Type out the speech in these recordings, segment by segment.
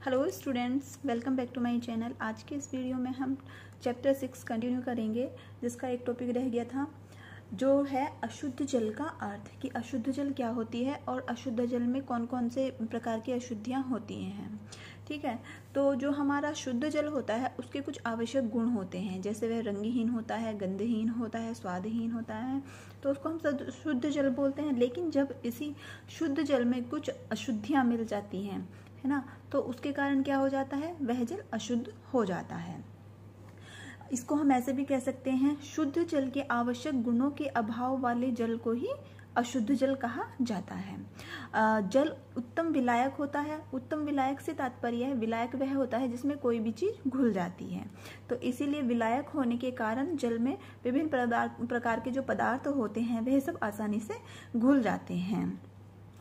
Hello students, welcome back to my channel. आज के इस वीडियो में हम चैप्टर 6 कंटिन्यू करेंगे, जिसका एक टॉपिक रह गया था जो है अशुद्ध जल का अर्थ, कि अशुद्ध जल क्या होती है और अशुद्ध जल में कौन कौन से प्रकार की अशुद्धियाँ होती हैं। ठीक है, तो जो हमारा शुद्ध जल होता है उसके कुछ आवश्यक गुण होते हैं, जैसे वह रंगहीन होता है, गंधहीन होता है, स्वादहीन होता है, तो उसको हम शुद्ध जल बोलते हैं। लेकिन जब इसी शुद्ध जल में कुछ अशुद्धियाँ मिल जाती हैं, है ना, तो उसके कारण क्या हो जाता है, वह जल अशुद्ध हो जाता है। इसको हम ऐसे भी कह सकते हैं, शुद्ध जल के आवश्यक गुणों के अभाव वाले जल को ही अशुद्ध जल कहा जाता है। जल उत्तम विलायक होता है। उत्तम विलायक से तात्पर्य है, विलायक वह होता है जिसमें कोई भी चीज घुल जाती है, तो इसीलिए विलायक होने के कारण जल में विभिन्न प्रकार के जो पदार्थ होते हैं वह सब आसानी से घुल जाते हैं।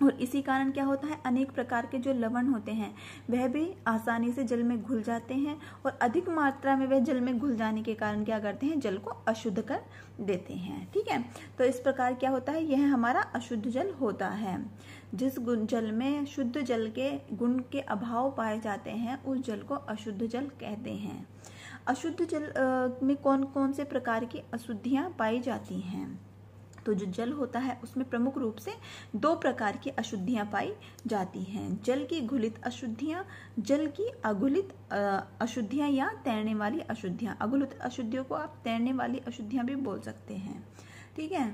और इसी कारण क्या होता है, अनेक प्रकार के जो लवण होते हैं वह भी आसानी से जल में घुल जाते हैं, और अधिक मात्रा में वह जल में घुल जाने के कारण क्या करते हैं, जल को अशुद्ध कर देते हैं। ठीक है, तो इस प्रकार क्या होता है, यह हमारा अशुद्ध जल होता है। जिस जल में शुद्ध जल के गुण के अभाव पाए जाते हैं उस जल को अशुद्ध जल कहते हैं। अशुद्ध जल में कौन कौन से प्रकार की अशुद्धियां पाई जाती हैं, तो जो जल होता है उसमें प्रमुख रूप से दो प्रकार की अशुद्धियां पाई जाती हैं। जल की घुलित अशुद्धियां, जल की अघुलित अशुद्धियां या तैरने वाली अशुद्धियां। अघुलित अशुद्धियों को आप तैरने वाली अशुद्धियां भी बोल सकते हैं। ठीक है,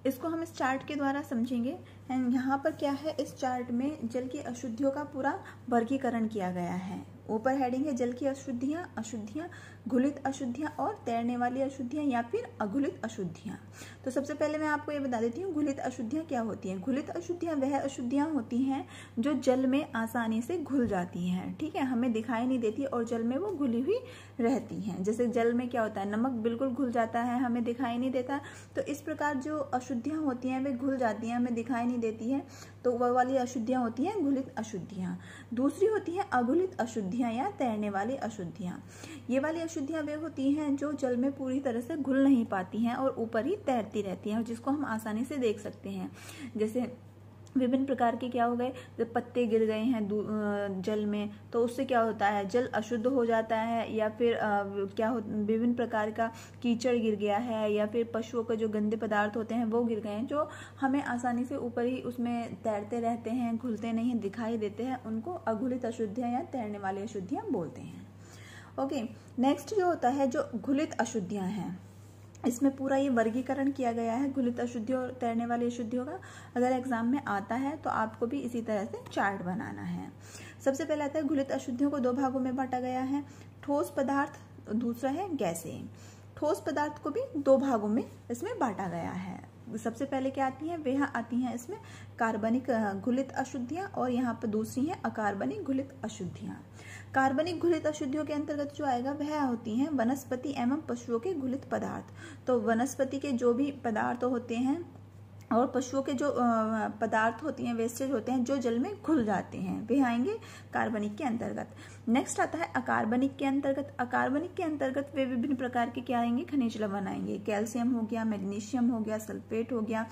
इसको हम इस चार्ट के द्वारा समझेंगे। एंड यहाँ पर क्या है, इस चार्ट में जल की अशुद्धियों का पूरा वर्गीकरण किया गया है। ऊपर हेडिंग है जल की अशुद्धियां, अशुद्धियां, घुलित अशुद्धियां और तैरने वाली अशुद्धियां या फिर अघुलित अशुद्धियां। तो सबसे पहले मैं आपको ये बता देती हूँ घुलित अशुद्धियां क्या होती हैं। घुलित अशुद्धियां वह अशुद्धियां होती हैं जो जल में आसानी से घुल जाती हैं। ठीक है, हमें दिखाई नहीं देती और जल में वो घुली हुई रहती हैं। जैसे जल में क्या होता है, नमक बिल्कुल घुल जाता है, हमें दिखाई नहीं देता। तो इस प्रकार जो अशुद्धियां होती हैं वे घुल जाती हैं, हमें दिखाई नहीं देती है, तो वह वाली अशुद्धियां होती हैं घुलित अशुद्धियां। दूसरी होती है अघुलित अशुद्धियां या तैरने वाली अशुद्धियां। ये वाली अशुद्धियां वे होती हैं जो जल में पूरी तरह से घुल नहीं पाती हैं और ऊपर ही तैरती रहती हैं, और जिसको हम आसानी से देख सकते हैं। जैसे विभिन्न प्रकार के क्या हो गए, जब पत्ते गिर गए हैं जल में, तो उससे क्या होता है, जल अशुद्ध हो जाता है। या फिर क्या हो, विभिन्न प्रकार का कीचड़ गिर गया है, या फिर पशुओं के जो गंदे पदार्थ होते हैं वो गिर गए हैं, जो हमें आसानी से ऊपर ही उसमें तैरते रहते हैं, घुलते नहीं, दिखाई देते हैं, उनको अघुलित अशुद्धियां या तैरने वाली अशुद्धियां बोलते हैं। ओके, नेक्स्ट जो होता है जो घुलित अशुद्धियां हैं, इसमें पूरा ये वर्गीकरण किया गया है घुलित अशुद्धियों और तैरने वाली अशुद्धियों का। अगर एग्जाम में आता है तो आपको भी इसी तरह से चार्ट बनाना है। सबसे पहले आता है घुलित अशुद्धियों को दो भागों में बांटा गया है, ठोस पदार्थ, दूसरा है गैसें। ठोस पदार्थ को भी दो भागों में इसमें बांटा गया है। सबसे पहले क्या आती है, वह आती हैं इसमें कार्बनिक घुलित अशुद्धियां, और यहाँ पर दूसरी है अकार्बनिक घुलित अशुद्धियां। कार्बनिक घुलित अशुद्धियों के अंतर्गत जो आएगा वह होती हैं वनस्पति एवं पशुओं के घुलित पदार्थ। तो वनस्पति के जो भी पदार्थ होते हैं और पशुओं के जो पदार्थ होती हैं, वेस्टेज होते हैं, जो जल में घुल जाते हैं, वे आएंगे कार्बनिक के अंतर्गत। नेक्स्ट आता है अकार्बनिक के अंतर्गत। अकार्बनिक के अंतर्गत वे विभिन्न प्रकार के क्या आएंगे, खनिज लवण आएंगे। कैल्शियम हो गया, मैग्नीशियम हो गया, सल्फेट हो गया,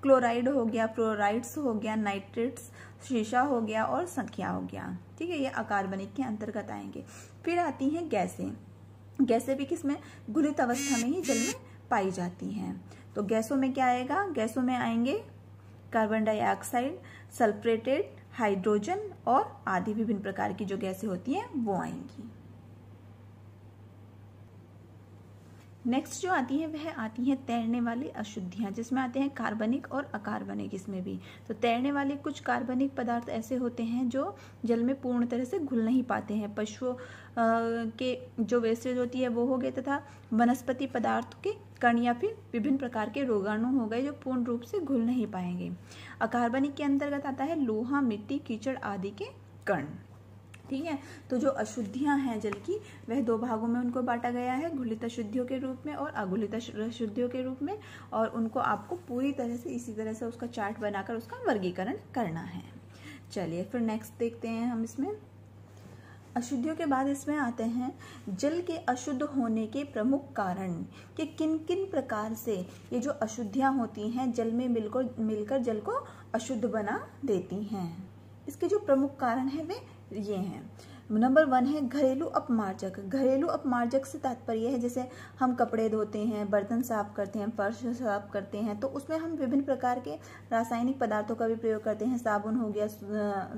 क्लोराइड हो गया, फ्लोराइड्स हो गया, नाइट्रेट्स, शीशा हो गया और संख्या हो गया। ठीक है, ये अकार्बनिक के अंतर्गत आएंगे। फिर आती हैं गैसें। गैसें भी किसमें, घुलित अवस्था में ही जल में पाई जाती हैं। तो गैसों में क्या आएगा, गैसों में आएंगे कार्बन डाइऑक्साइड, सल्फ्रेटेड, हाइड्रोजन और आदि विभिन्न प्रकार की जो गैसें होती हैं वो आएंगी। नेक्स्ट जो आती है वह आती है तैरने वाली अशुद्धियां, जिसमें आते हैं कार्बनिक और अकार्बनिक। इसमें भी तो तैरने वाले कुछ कार्बनिक पदार्थ ऐसे होते हैं जो जल में पूर्ण तरह से घुल नहीं पाते हैं। पशुओं के जो वेस्टेज होती है वो हो गए, तथा वनस्पति पदार्थ के कण या फिर विभिन्न प्रकार के रोगाणु हो गए जो पूर्ण रूप से घुल नहीं पाएंगे। अकार्बनिक के अंतर्गत आता है लोहा, मिट्टी, कीचड़ आदि के कण। ठीक है, तो जो अशुद्धियां हैं जल की वह दो भागों में उनको बांटा गया है, घुलित अशुद्धियों के रूप में और अघुलित अशुद्धियों के रूप में, और उनको आपको पूरी तरह से इसी तरह से उसका चार्ट बनाकर उसका वर्गीकरण करना है। चलिए फिर नेक्स्ट देखते हैं हम इसमें। अशुद्धियों के बाद इसमें आते हैं जल के अशुद्ध होने के प्रमुख कारण, कि किन किन प्रकार से ये जो अशुद्धियां होती हैं जल में मिलकर जल को अशुद्ध बना देती हैं। इसके जो प्रमुख कारण हैं वे ये हैं। नंबर 1 है घरेलू अपमार्जक। घरेलू अपमार्जक से तात्पर्य है जैसे हम कपड़े धोते हैं, बर्तन साफ करते हैं, फर्श साफ करते हैं, तो उसमें हम विभिन्न प्रकार के रासायनिक पदार्थों का भी प्रयोग करते हैं। साबुन हो गया,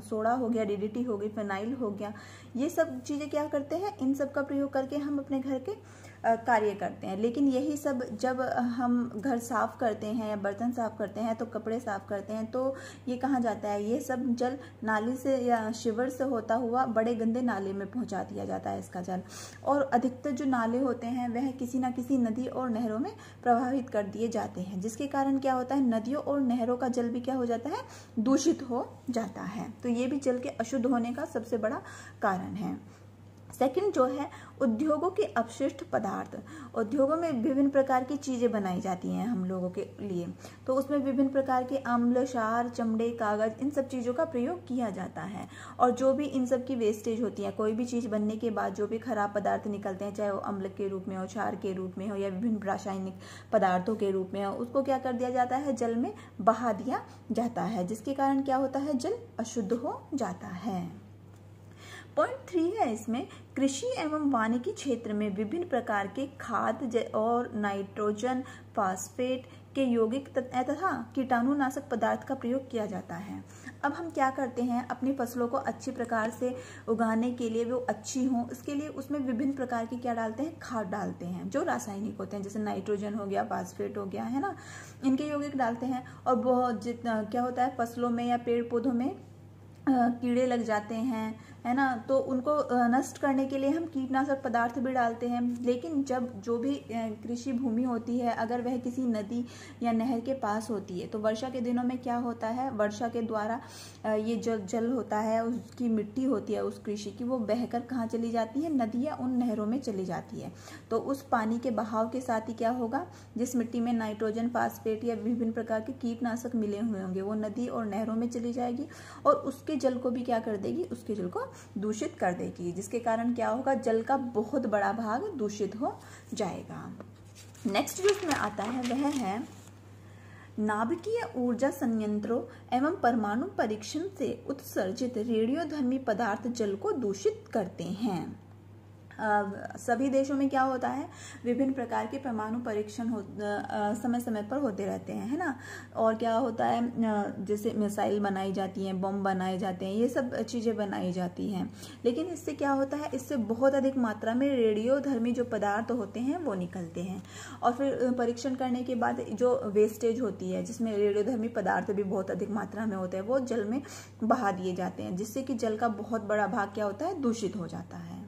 सोडा हो गया, डीडीटी हो गई, फिनाइल हो गया, ये सब चीज़ें क्या करते हैं, इन सब का प्रयोग करके हम अपने घर के कार्य करते हैं। लेकिन यही सब जब हम घर साफ करते हैं या बर्तन साफ करते हैं, तो कपड़े साफ करते हैं, तो ये कहाँ जाता है, ये सब जल नाली से या शिवर से होता हुआ बड़े गंदे नाले में पहुंचा दिया जाता है इसका जल। और अधिकतर जो नाले होते हैं वह किसी ना किसी नदी और नहरों में प्रभावित कर दिए जाते हैं, जिसके कारण क्या होता है, नदियों और नहरों का जल भी क्या हो जाता है, दूषित हो जाता है। तो ये भी जल के अशुद्ध होने का सबसे बड़ा कारण है। सेकंड जो है उद्योगों के अपशिष्ट पदार्थ। उद्योगों में विभिन्न प्रकार की चीजें बनाई जाती हैं हम लोगों के लिए, तो उसमें विभिन्न प्रकार के अम्ल, क्षार, चमड़े, कागज, इन सब चीजों का प्रयोग किया जाता है। और जो भी इन सब की वेस्टेज होती है, कोई भी चीज बनने के बाद जो भी खराब पदार्थ निकलते हैं, चाहे वो अम्ल के रूप में हो, क्षार के रूप में हो, या विभिन्न रासायनिक पदार्थों के रूप में हो, उसको क्या कर दिया जाता है, जल में बहा दिया जाता है, जिसके कारण क्या होता है, जल अशुद्ध हो जाता है। पॉइंट 3 है इसमें कृषि एवं वानिकी क्षेत्र में विभिन्न प्रकार के खाद और नाइट्रोजन, फास्फेट के यौगिक तथा कीटाणुनाशक पदार्थ का प्रयोग किया जाता है। अब हम क्या करते हैं, अपनी फसलों को अच्छी प्रकार से उगाने के लिए, वो अच्छी हों, इसके लिए उसमें विभिन्न प्रकार की क्या डालते हैं, खाद डालते हैं जो रासायनिक होते हैं, जैसे नाइट्रोजन हो गया, फास्फेट हो गया, है ना, इनके यौगिक डालते हैं। और बहुत जितना क्या होता है, फसलों में या पेड़ पौधों में कीड़े लग जाते हैं, है ना, तो उनको नष्ट करने के लिए हम कीटनाशक पदार्थ भी डालते हैं। लेकिन जब जो भी कृषि भूमि होती है, अगर वह किसी नदी या नहर के पास होती है, तो वर्षा के दिनों में क्या होता है, वर्षा के द्वारा ये जो जल होता है, उसकी मिट्टी होती है उस कृषि की, वो बहकर कहाँ चली जाती है, नदी या उन नहरों में चली जाती है। तो उस पानी के बहाव के साथ ही क्या होगा, जिस मिट्टी में नाइट्रोजन, फास्फेट या विभिन्न प्रकार के कीटनाशक मिले हुए होंगे, वो नदी और नहरों में चली जाएगी और उसके जल को भी क्या कर देगी, उसके जल को दूषित कर देगी, जिसके कारण क्या होगा, जल का बहुत बड़ा भाग दूषित हो जाएगा। नेक्स्ट जो इसमें आता है वह है नाभिकीय ऊर्जा संयंत्रों एवं परमाणु परीक्षण से उत्सर्जित रेडियोधर्मी पदार्थ जल को दूषित करते हैं। सभी देशों में क्या होता है, विभिन्न प्रकार के परमाणु परीक्षण समय समय पर होते रहते हैं, है ना, और क्या होता है, जैसे मिसाइल बनाई जाती हैं, बम बनाए जाते हैं, ये सब चीज़ें बनाई जाती हैं। लेकिन इससे क्या होता है, इससे बहुत अधिक मात्रा में रेडियोधर्मी जो पदार्थ होते हैं वो निकलते हैं। और फिर परीक्षण करने के बाद जो वेस्टेज होती है, जिसमें रेडियोधर्मी पदार्थ भी बहुत अधिक मात्रा में होते हैं, वो जल में बहा दिए जाते हैं, जिससे कि जल का बहुत बड़ा भाग क्या होता है, दूषित हो जाता है।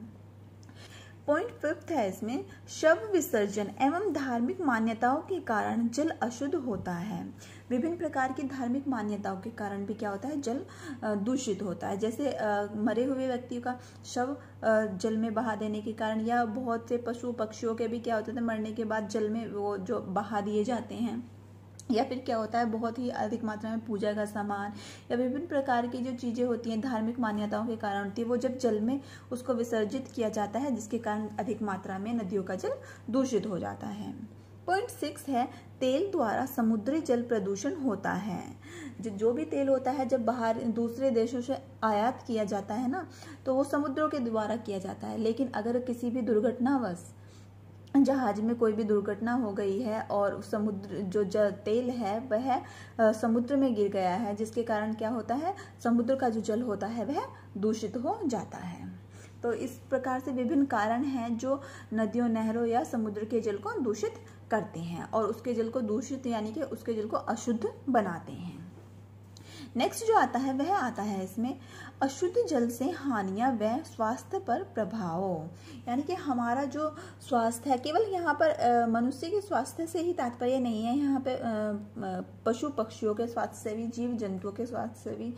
पॉइंट 5 है इसमें शव विसर्जन एवं धार्मिक मान्यताओं के कारण जल अशुद्ध होता है। विभिन्न प्रकार की धार्मिक मान्यताओं के कारण भी क्या होता है, जल दूषित होता है। जैसे मरे हुए व्यक्ति का शव जल में बहा देने के कारण, या बहुत से पशु पक्षियों के भी क्या होता है, मरने के बाद जल में वो जो बहा दिए जाते हैं। या फिर क्या होता है, बहुत ही अधिक मात्रा में पूजा का सामान या विभिन्न प्रकार की जो चीज़ें होती हैं धार्मिक मान्यताओं के कारण होती है, वो जब जल में उसको विसर्जित किया जाता है, जिसके कारण अधिक मात्रा में नदियों का जल दूषित हो जाता है। पॉइंट 6 है तेल द्वारा समुद्री जल प्रदूषण होता है। जो भी तेल होता है, जब बाहर दूसरे देशों से आयात किया जाता है ना, तो वो समुद्रों के द्वारा किया जाता है। लेकिन अगर किसी भी दुर्घटनावश जहाज में कोई भी दुर्घटना हो गई है और समुद्र जो तेल है वह समुद्र में गिर गया है, जिसके कारण क्या होता है, समुद्र का जो जल होता है वह दूषित हो जाता है। तो इस प्रकार से विभिन्न कारण हैं जो नदियों, नहरों या समुद्र के जल को दूषित करते हैं और उसके जल को दूषित यानी कि उसके जल को अशुद्ध बनाते हैं। नेक्स्ट जो आता है वह आता है इसमें अशुद्ध जल से हानियां व स्वास्थ्य पर प्रभाव। यानी कि हमारा जो स्वास्थ्य है, केवल यहाँ पर मनुष्य के स्वास्थ्य से ही तात्पर्य नहीं है, यहाँ पे पशु पक्षियों के स्वास्थ्य से भी, जीव जंतुओं के स्वास्थ्य से भी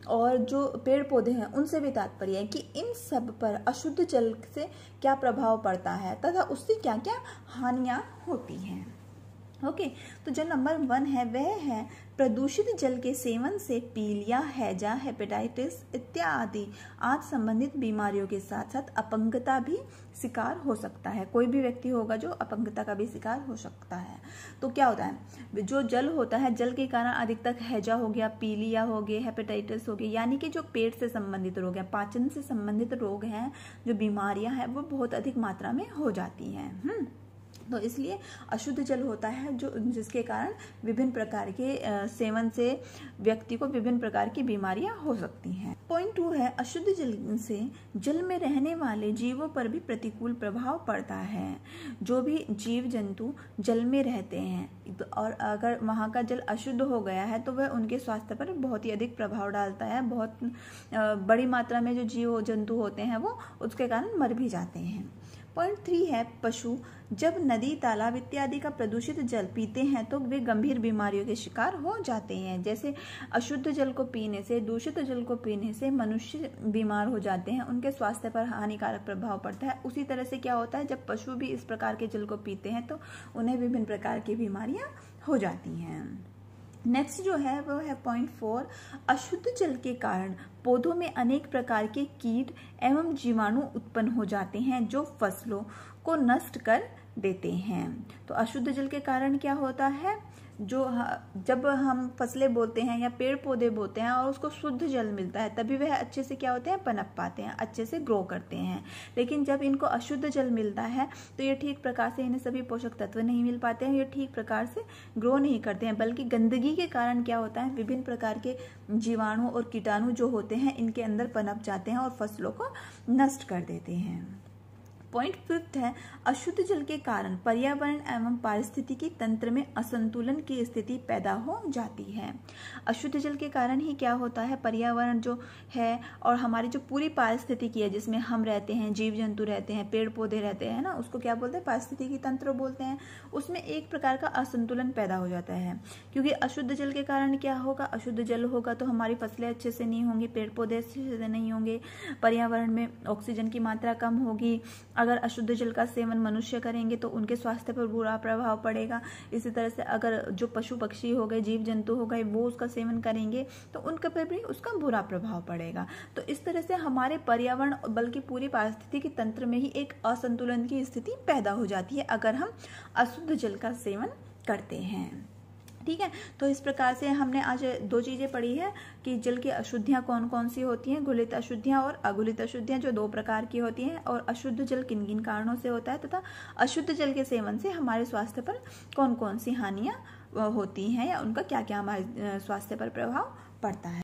और जो पेड़ पौधे हैं उनसे भी तात्पर्य है कि इन सब पर अशुद्ध जल से क्या प्रभाव पड़ता है तथा उससे क्या क्या हानियां होती हैं। ओके तो जो नंबर 1 है वह है प्रदूषित जल के सेवन से पीलिया, हैजा, हेपेटाइटिस इत्यादि आदि संबंधित बीमारियों के साथ साथ अपंगता भी शिकार हो सकता है। कोई भी व्यक्ति होगा जो अपंगता का भी शिकार हो सकता है। तो क्या होता है, जो जल होता है, जल के कारण अधिकतर हैजा हो गया, पीलिया हो गया, हेपेटाइटिस हो गया, यानी कि जो पेट से संबंधित रोग है, पाचन से संबंधित रोग हैं, जो बीमारियां हैं वो बहुत अधिक मात्रा में हो जाती हैं। तो इसलिए अशुद्ध जल होता है जो जिसके कारण विभिन्न प्रकार के सेवन से व्यक्ति को विभिन्न प्रकार की बीमारियां हो सकती हैं। पॉइंट 2 है अशुद्ध जल से जल में रहने वाले जीवों पर भी प्रतिकूल प्रभाव पड़ता है। जो भी जीव जंतु जल में रहते हैं और अगर वहाँ का जल अशुद्ध हो गया है तो वह उनके स्वास्थ्य पर बहुत ही अधिक प्रभाव डालता है। बहुत बड़ी मात्रा में जो जीव जंतु होते हैं वो उसके कारण मर भी जाते हैं। पॉइंट 3 है पशु जब नदी, तालाब इत्यादि का प्रदूषित जल पीते हैं तो वे गंभीर बीमारियों के शिकार हो जाते हैं। जैसे अशुद्ध जल को पीने से, दूषित जल को पीने से मनुष्य बीमार हो जाते हैं, उनके स्वास्थ्य पर हानिकारक प्रभाव पड़ता है। उसी तरह से क्या होता है, जब पशु भी इस प्रकार के जल को पीते हैं तो उन्हें विभिन्न प्रकार की बीमारियां हो जाती हैं। नेक्स्ट जो है वो है पॉइंट 4 अशुद्ध जल के कारण पौधों में अनेक प्रकार के कीट एवं जीवाणु उत्पन्न हो जाते हैं जो फसलों को नष्ट कर देते हैं। तो अशुद्ध जल के कारण क्या होता है, जब हम फसलें बोते हैं या पेड़ पौधे बोते हैं और उसको शुद्ध जल मिलता है तभी वह अच्छे से क्या होते हैं, पनप पाते हैं, अच्छे से ग्रो करते हैं। लेकिन जब इनको अशुद्ध जल मिलता है तो ये ठीक प्रकार से इन्हें सभी पोषक तत्व नहीं मिल पाते हैं, ये ठीक प्रकार से ग्रो नहीं करते हैं, बल्कि गंदगी के कारण क्या होता है, विभिन्न प्रकार के जीवाणु और कीटाणु जो होते हैं इनके अंदर पनप जाते हैं और फसलों को नष्ट कर देते हैं। पॉइंट 5 है अशुद्ध जल के कारण पर्यावरण एवं पारिस्थितिकी तंत्र में असंतुलन की स्थिति पैदा हो जाती है। अशुद्ध जल के कारण ही क्या होता है, पर्यावरण जो है और हमारी जो पूरी पारिस्थितिकी है जिसमें हम रहते हैं, जीव जंतु रहते हैं, पेड़ पौधे रहते हैं ना, उसको क्या बोलते हैं, पारिस्थितिकी तंत्र बोलते हैं। उसमें एक प्रकार का असंतुलन पैदा हो जाता है क्योंकि अशुद्ध जल के कारण क्या होगा, अशुद्ध जल होगा तो हमारी फसलें अच्छे से नहीं होंगी, पेड़ पौधे अच्छे से नहीं होंगे, पर्यावरण में ऑक्सीजन की मात्रा कम होगी। अगर अशुद्ध जल का सेवन मनुष्य करेंगे तो उनके स्वास्थ्य पर बुरा प्रभाव पड़ेगा। इसी तरह से अगर जो पशु पक्षी हो गए, जीव जंतु हो गए, वो उसका सेवन करेंगे तो उनके पर भी उसका बुरा प्रभाव पड़ेगा। तो इस तरह से हमारे पर्यावरण बल्कि पूरी पारिस्थितिकी तंत्र में ही एक असंतुलन की स्थिति पैदा हो जाती है अगर हम अशुद्ध जल का सेवन करते हैं। ठीक है, तो इस प्रकार से हमने आज 2 चीजें पढ़ी है कि जल की अशुद्धियां कौन कौन सी होती हैं, घुलित अशुद्धियां और अघुलित अशुद्धियां, जो 2 प्रकार की होती हैं, और अशुद्ध जल किन किन कारणों से होता है तथा अशुद्ध जल के सेवन से हमारे स्वास्थ्य पर कौन कौन सी हानियां होती हैं या उनका क्या क्या हमारे स्वास्थ्य पर प्रभाव पड़ता है।